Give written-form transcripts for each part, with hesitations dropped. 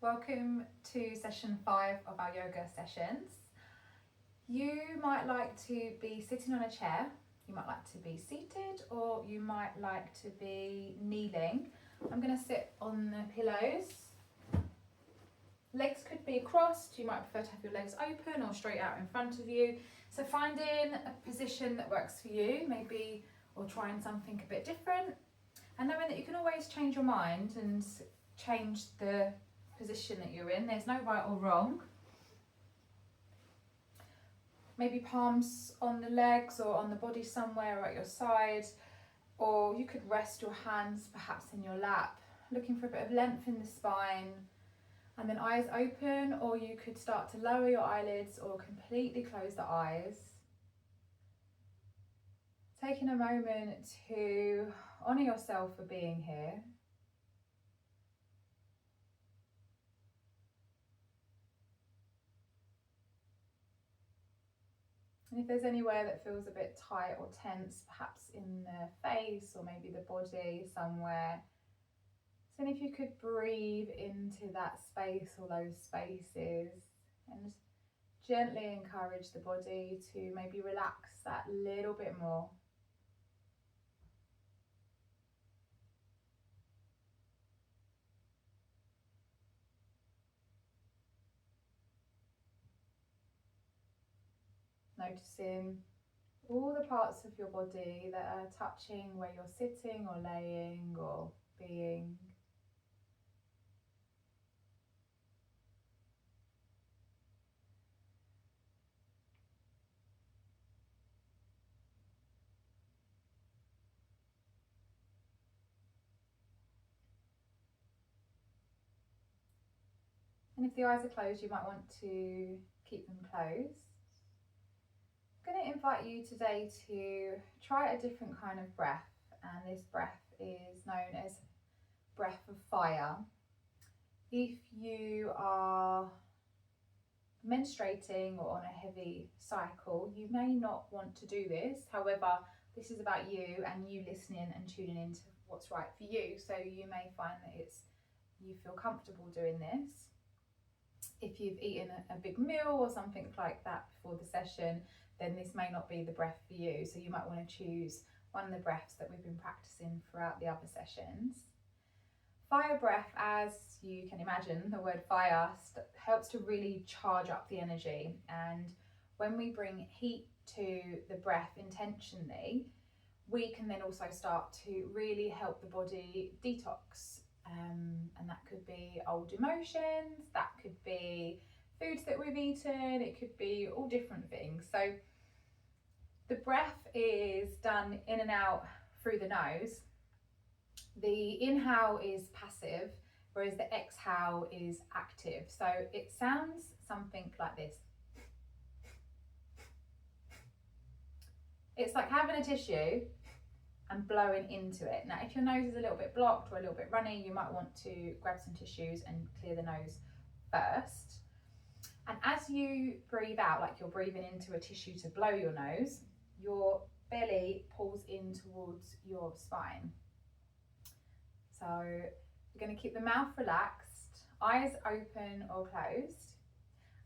Welcome to session 5 of our yoga sessions. You might like to be sitting on a chair, you might like to be seated, or you might like to be kneeling. I'm going to sit on the pillows. Legs could be crossed, you might prefer to have your legs open or straight out in front of you. So finding a position that works for you, maybe, or trying something a bit different. And knowing that you can always change your mind and change the position that you're in. There's no right or wrong. Maybe palms on the legs or on the body somewhere or at your side, or you could rest your hands perhaps in your lap, looking for a bit of length in the spine, and then eyes open, or you could start to lower your eyelids or completely close the eyes. Taking a moment to honour yourself for being here. And if there's anywhere that feels a bit tight or tense, perhaps in the face or maybe the body somewhere, so if you could breathe into that space or those spaces and gently encourage the body to maybe relax that little bit more. Noticing all the parts of your body that are touching where you're sitting or laying or being. And if the eyes are closed, you might want to keep them closed. I'm going to invite you today to try a different kind of breath, and this breath is known as breath of fire. If you are menstruating or on a heavy cycle, you may not want to do this. However, this is about you and you listening and tuning into what's right for you. So you may find that you feel comfortable doing this. If you've eaten a big meal or something like that before the session, then this may not be the breath for you. So you might want to choose one of the breaths that we've been practicing throughout the other sessions. Fire breath, as you can imagine, the word fire helps to really charge up the energy. And when we bring heat to the breath intentionally, we can then also start to really help the body detox. And that could be old emotions, that could be foods that we've eaten, it could be all different things. So the breath is done in and out through the nose. The inhale is passive, whereas the exhale is active. So it sounds something like this. It's like having a tissue and blowing into it. Now, if your nose is a little bit blocked or a little bit runny, you might want to grab some tissues and clear the nose first. And as you breathe out, like you're breathing into a tissue to blow your nose, your belly pulls in towards your spine. So we're going to keep the mouth relaxed, eyes open or closed,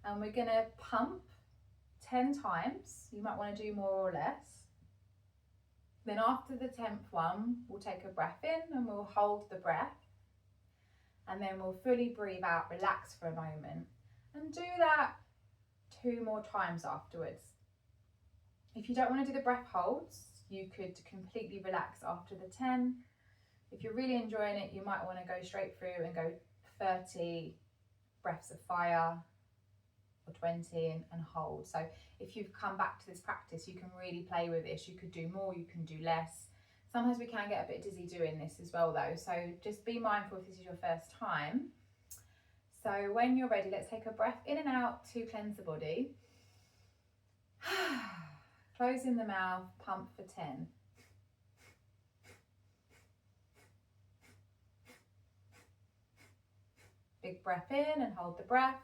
and we're going to pump 10 times. You might want to do more or less. Then after the 10th one, we'll take a breath in and we'll hold the breath. And then we'll fully breathe out, relax for a moment. And do that 2 more times afterwards. If you don't want to do the breath holds, you could completely relax after the 10. If you're really enjoying it, you might want to go straight through and go 30 breaths of fire or 20 and hold. So if you've come back to this practice, you can really play with this. You could do more, you can do less. Sometimes we can get a bit dizzy doing this as well though. So just be mindful if this is your first time. So when you're ready, let's take a breath in and out to cleanse the body. Closing the mouth, pump for 10. Big breath in and hold the breath.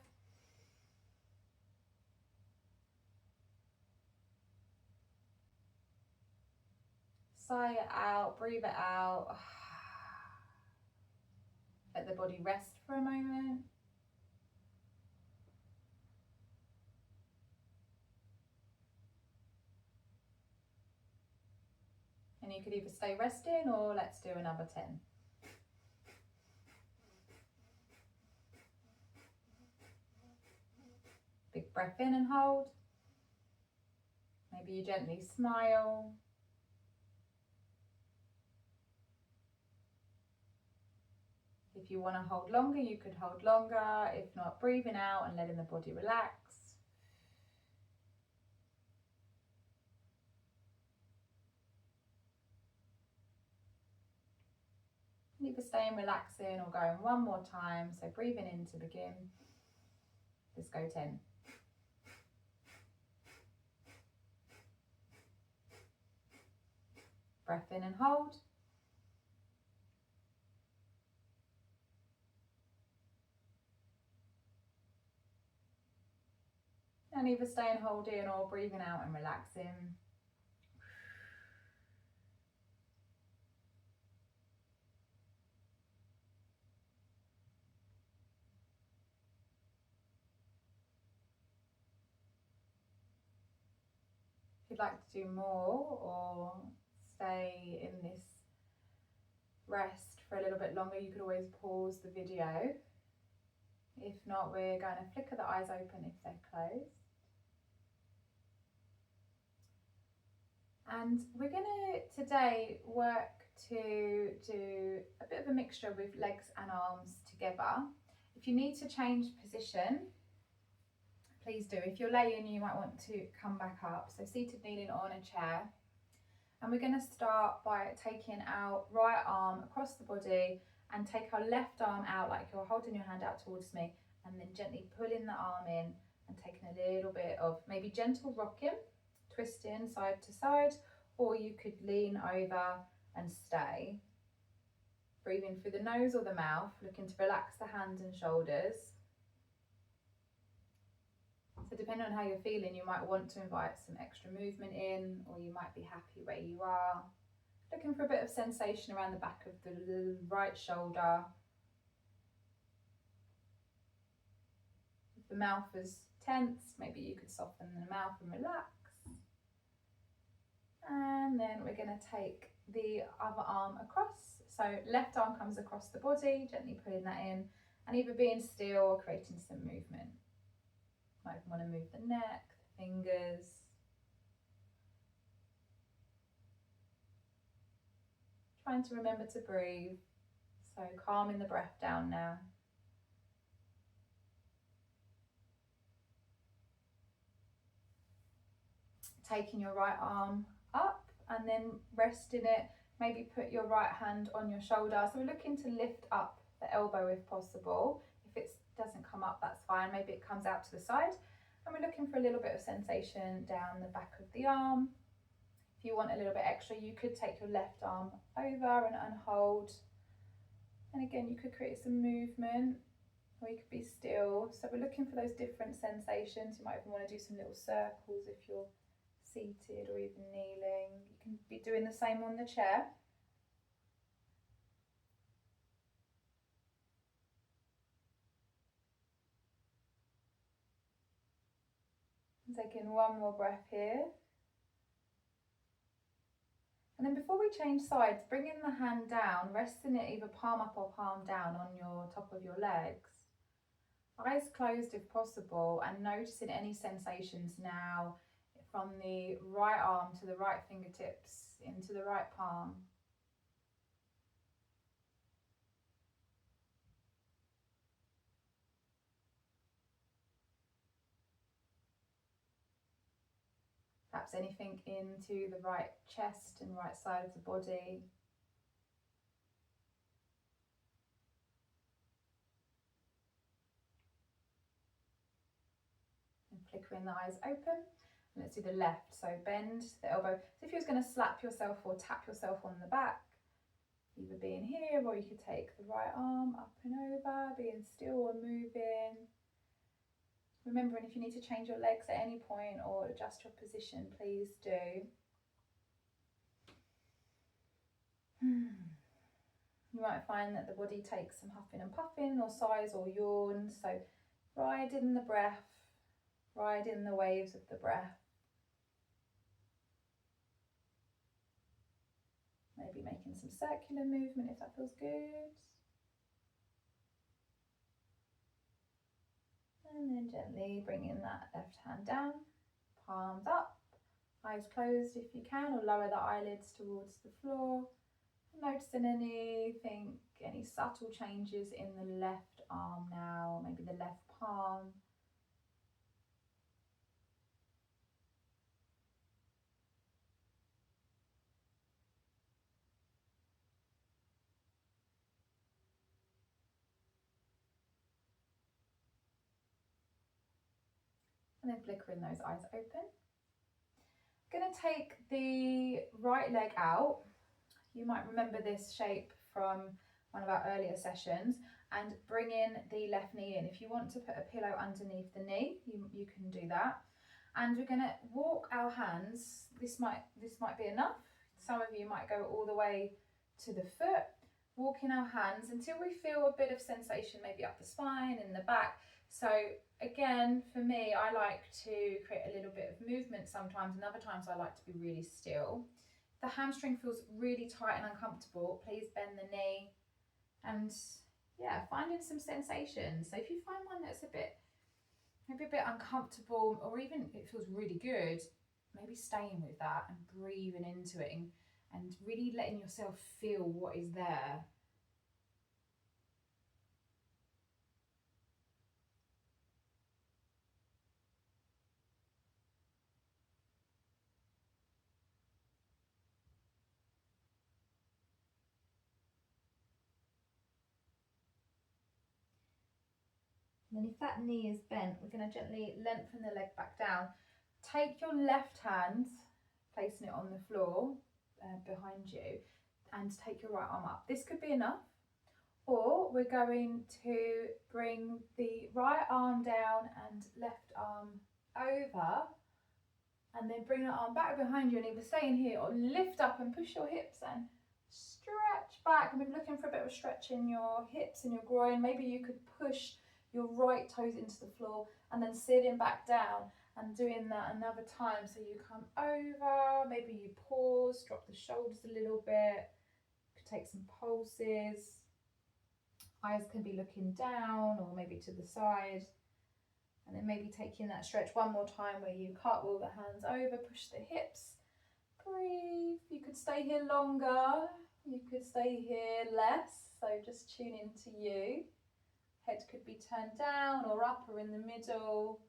Sigh it out, breathe it out. Let the body rest for a moment. you could either stay resting or let's do another 10. Big breath in and hold. Maybe you gently smile. If you want to hold longer, you could hold longer. If not, breathing out and letting the body relax. Either staying relaxing or going one more time. So breathing in to begin. Let's go 10. Breath in and hold. And either staying holding or breathing out and relaxing. If you'd like to do more or stay in this rest for a little bit longer, you could always pause the video. If not, we're going to flicker the eyes open if they're closed. And we're going to today work to do a bit of a mixture with legs and arms together. If you need to change position, please do. If you're laying, you might want to come back up. So seated, kneeling on a chair. And we're going to start by taking our right arm across the body and take our left arm out like you're holding your hand out towards me, and then gently pulling the arm in and taking a little bit of maybe gentle rocking, twisting side to side, or you could lean over and stay. Breathing through the nose or the mouth, looking to relax the hands and shoulders. So depending on how you're feeling, you might want to invite some extra movement in, or you might be happy where you are. Looking for a bit of sensation around the back of the right shoulder. If the mouth is tense, maybe you could soften the mouth and relax. And then we're going to take the other arm across. So left arm comes across the body, gently pulling that in, and either being still or creating some movement. Might want to move the neck, the fingers. Trying to remember to breathe. So calming the breath down now. Taking your right arm up and then resting it. Maybe put your right hand on your shoulder. So we're looking to lift up the elbow if possible. If it doesn't come up, that's fine. Maybe it comes out to the side. And we're looking for a little bit of sensation down the back of the arm. If you want a little bit extra, you could take your left arm over and hold. And again, you could create some movement, or you could be still. So we're looking for those different sensations. You might even want to do some little circles if you're seated or even kneeling. You can be doing the same on the chair. Taking one more breath here. And then before we change sides, bringing the hand down, resting it either palm up or palm down on your top of your legs. Eyes closed if possible, and noticing any sensations now from the right arm to the right fingertips into the right palm. Perhaps anything into the right chest and right side of the body. And flickering the eyes open. And let's do the left. So bend the elbow. So if you was going to slap yourself or tap yourself on the back, either being here, or you could take the right arm up and over, being still or moving. Remembering if you need to change your legs at any point or adjust your position, please do. You might find that the body takes some huffing and puffing or sighs or yawns. So ride in the breath, ride in the waves of the breath. Maybe making some circular movement if that feels good. And then gently bringing that left hand down, palms up, eyes closed if you can, or lower the eyelids towards the floor. Noticing anything, any subtle changes in the left arm now, maybe the left palm. And then flickering those eyes open. Going to take the right leg out. You might remember this shape from one of our earlier sessions, and bring in the left knee in. If you want to put a pillow underneath the knee, you can do that. And we're going to walk our hands. This might be enough. Some of you might go all the way to the foot. Walking our hands until we feel a bit of sensation, maybe up the spine, in the back. So again, for me, I like to create a little bit of movement sometimes, and other times I like to be really still. The hamstring feels really tight and uncomfortable, please bend the knee, and yeah, finding some sensations. So if you find one that's maybe a bit uncomfortable, or even it feels really good, maybe staying with that and breathing into it, and really letting yourself feel what is there. And then if that knee is bent, we're going to gently lengthen the leg back down. Take your left hand, placing it on the floor behind you, and take your right arm up. This could be enough. Or we're going to bring the right arm down and left arm over, and then bring the arm back behind you, and either stay in here or lift up and push your hips and stretch back. I've been looking for a bit of a stretch in your hips and your groin. Maybe you could push your right toes into the floor and then sitting back down and doing that another time. So you come over, maybe you pause, drop the shoulders a little bit, you could take some pulses. Eyes can be looking down or maybe to the side. And then maybe taking that stretch one more time where you cartwheel the hands over, push the hips, breathe. You could stay here longer, you could stay here less, so just tune into you. Head could be turned down or up or in the middle,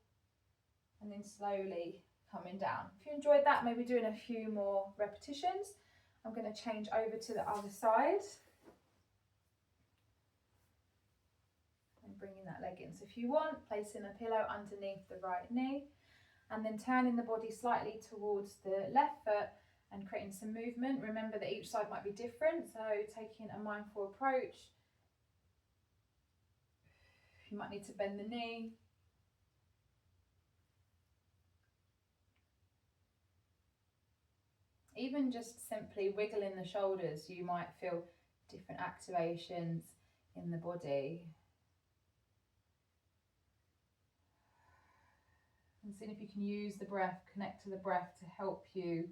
and then slowly coming down. If you enjoyed that, maybe doing a few more repetitions. I'm going to change over to the other side. And bringing that leg in. So if you want, placing a pillow underneath the right knee, and then turning the body slightly towards the left foot and creating some movement. Remember that each side might be different, so taking a mindful approach. You might need to bend the knee. Even just simply wiggling the shoulders, you might feel different activations in the body. And seeing if you can use the breath, connect to the breath to help you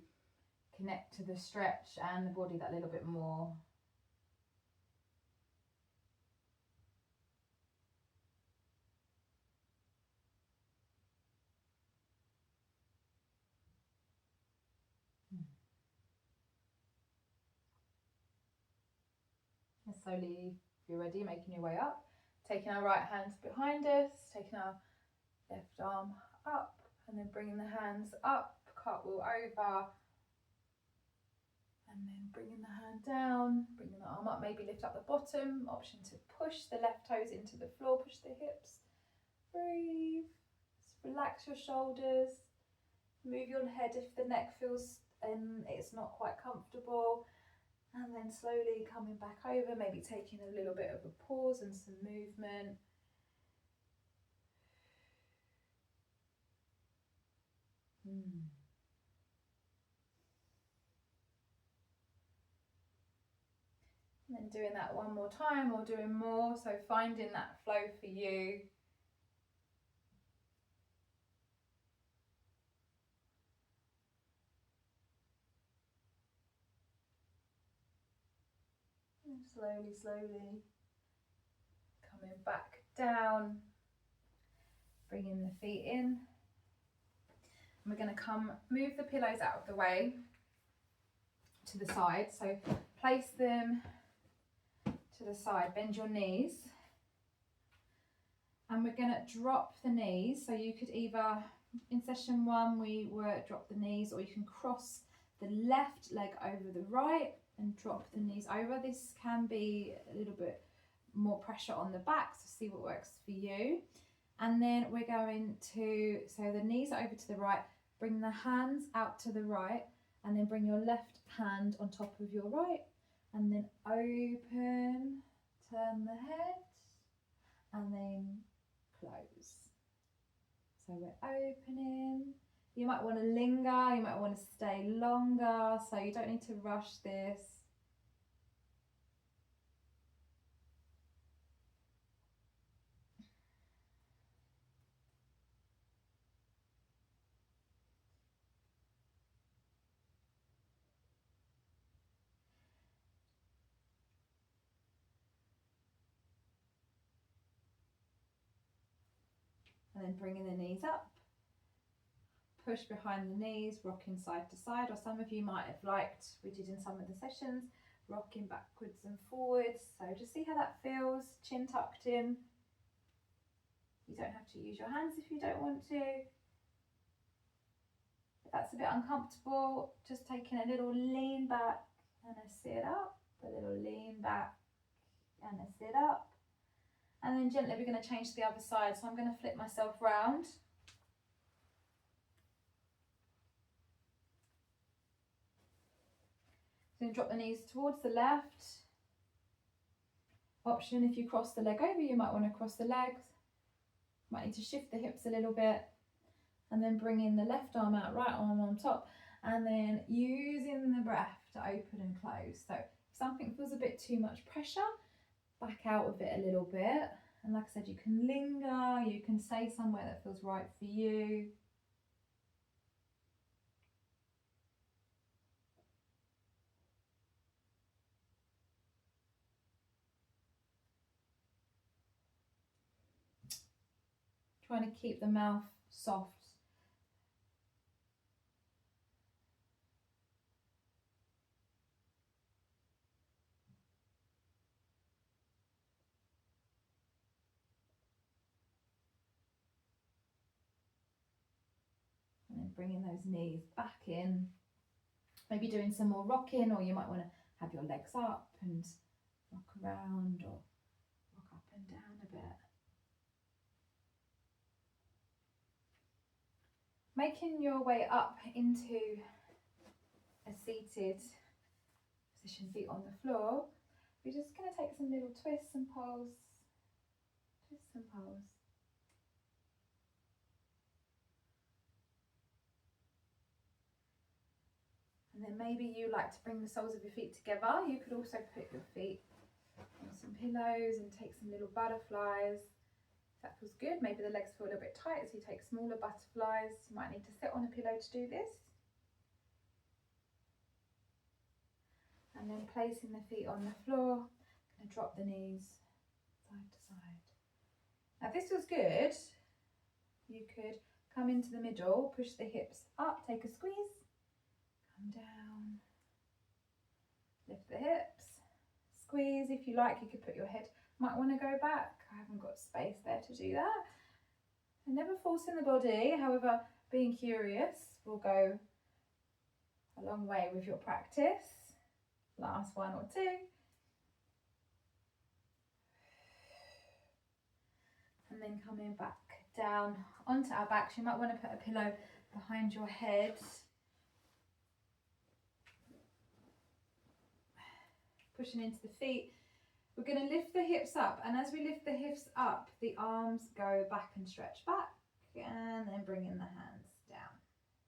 connect to the stretch and the body that little bit more. And slowly, if you're ready, making your way up, taking our right hands behind us, taking our left arm up, and then bringing the hands up, cartwheel over, and then bringing the hand down, bringing the arm up, maybe lift up the bottom, option to push the left toes into the floor, push the hips, breathe, just relax your shoulders, move your head if the neck feels it's not quite comfortable, and then slowly coming back over, maybe taking a little bit of a pause and some movement. And then doing that one more time or doing more, so finding that flow for you. slowly, slowly. Coming back down. Bringing the feet in. And we're going to move the pillows out of the way to the side. So place them to the side, bend your knees. And we're going to drop the knees. So you could either, in session 1, we were drop the knees, or you can cross the left leg over the right and drop the knees over. This can be a little bit more pressure on the back, so see what works for you. And then we're going to, so the knees are over to the right, bring the hands out to the right, and then bring your left hand on top of your right, and then open, turn the head, and then close. So we're opening. You might want to linger, you might want to stay longer, so you don't need to rush this. And then bringing the knees up, push behind the knees, rocking side to side, or some of you might have liked, we did in some of the sessions, rocking backwards and forwards. So just see how that feels, chin tucked in. You don't have to use your hands if you don't want to. If that's a bit uncomfortable, just taking a little lean back and a sit up, a little lean back and a sit up. And then gently we're going to change to the other side. So I'm going to flip myself round. So drop the knees towards the left. Option, if you cross the leg over, you might want to cross the legs. Might need to shift the hips a little bit. And then bring in the left arm out, right arm on top. And then using the breath to open and close. So if something feels a bit too much pressure, back out of it a little bit. And like I said, you can linger, you can stay somewhere that feels right for you. Trying to keep the mouth soft. And then bringing those knees back in. Maybe doing some more rocking, or you might want to have your legs up and rock around or rock up and down a bit. Making your way up into a seated position, feet on the floor. We're just going to take some little twists and pulls. Twists and pulls. And then maybe you like to bring the soles of your feet together. You could also put your feet on some pillows and take some little butterflies. If that feels good. Maybe the legs feel a little bit tight, so you take smaller butterflies. You might need to sit on a pillow to do this. And then placing the feet on the floor, going to drop the knees side to side. Now if this feels good, you could come into the middle, push the hips up, take a squeeze, come down, lift the hips, squeeze. If you like, you could put your head, might want to go back. I haven't got space there to do that. And never forcing the body, however, being curious will go a long way with your practice. Last one or two. And then coming back down onto our backs. You might want to put a pillow behind your head. Pushing into the feet. We're going to lift the hips up, and as we lift the hips up, the arms go back and stretch back, and then bringing the hands down.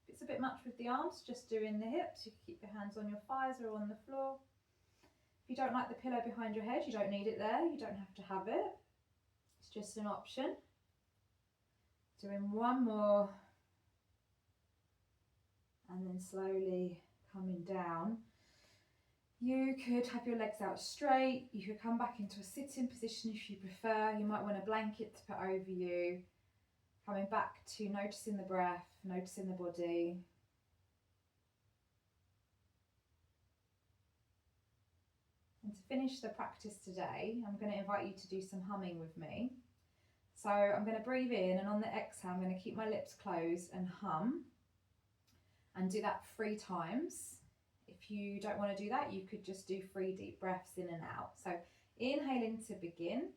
If it's a bit much with the arms, just doing the hips. You can keep your hands on your thighs or on the floor. If you don't like the pillow behind your head, you don't need it there. You don't have to have it. It's just an option. Doing one more, and then slowly coming down. You could have your legs out straight. You could come back into a sitting position if you prefer. You might want a blanket to put over you. Coming back to noticing the breath, noticing the body. And to finish the practice today, I'm going to invite you to do some humming with me. So I'm going to breathe in, and on the exhale, I'm going to keep my lips closed and hum. And do that 3 times. If you don't want to do that, you could just do 3 deep breaths in and out. So inhaling to begin.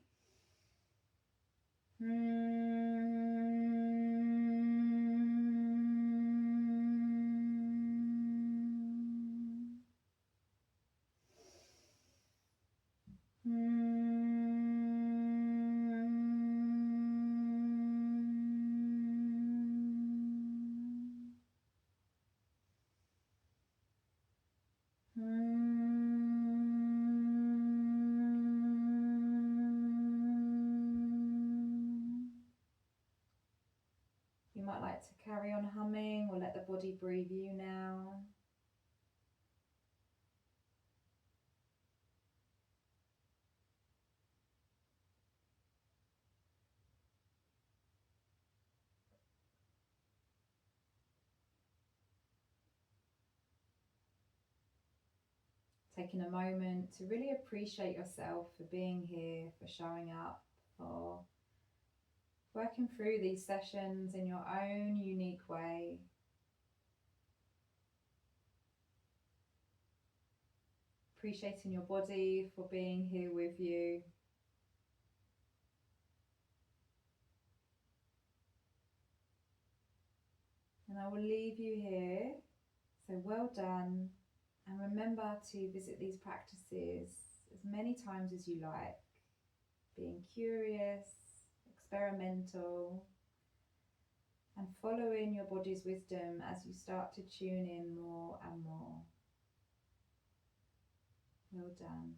You might like to carry on humming or let the body breathe you now. Taking a moment to really appreciate yourself for being here, for showing up, for working through these sessions in your own unique way. Appreciating your body for being here with you. And I will leave you here. So well done. And remember to visit these practices as many times as you like. Being curious, experimental, and following your body's wisdom as you start to tune in more and more. Well done.